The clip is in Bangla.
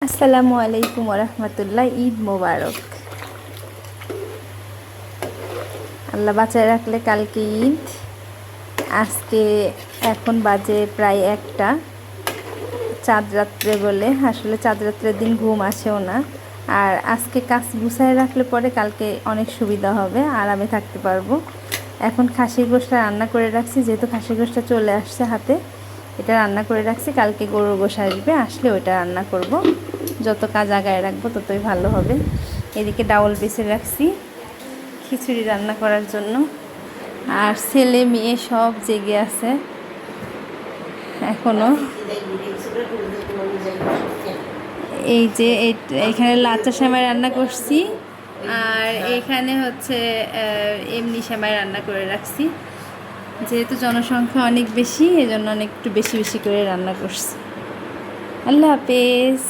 আসসালামু আলাইকুম ওরহমতুল্লাহ। ঈদ মোবারক। আল্লাহ বাঁচায় রাখলে কালকে ঈদ। আজকে এখন বাজে প্রায় 1টা। চাঁদ রাত্রে বলে, আসলে চাঁদ রাত্রের দিন ঘুম আসেও না। আর আজকে কাজ গুছায় রাখলে পরে কালকে অনেক সুবিধা হবে, আরামে থাকতে পারবো। এখন খাসির গোশটা রান্না করে রাখছি, যেহেতু খাসির গোশটা চলে আসছে হাতে, এটা রান্না করে রাখছি। কালকে গরুর গোশ আসবে, আসলে ওইটা রান্না করব। যত কাজ আগায় রাখবো ততই ভালো হবে। এদিকে ডাউল বেছে রাখছি খিচুড়ি রান্না করার জন্য। আর ছেলে মেয়ে সব জেগে আছে এখনো। এই যে এইখানে লাচা সেমাই রান্না করছি, আর এখানে হচ্ছে এমনি সেমাই রান্না করে রাখছি। যেহেতু জনসংখ্যা অনেক বেশি, এজন্য অনেক একটু বেশি বেশি করে রান্না করছি। আল্লাহ হাফেজ।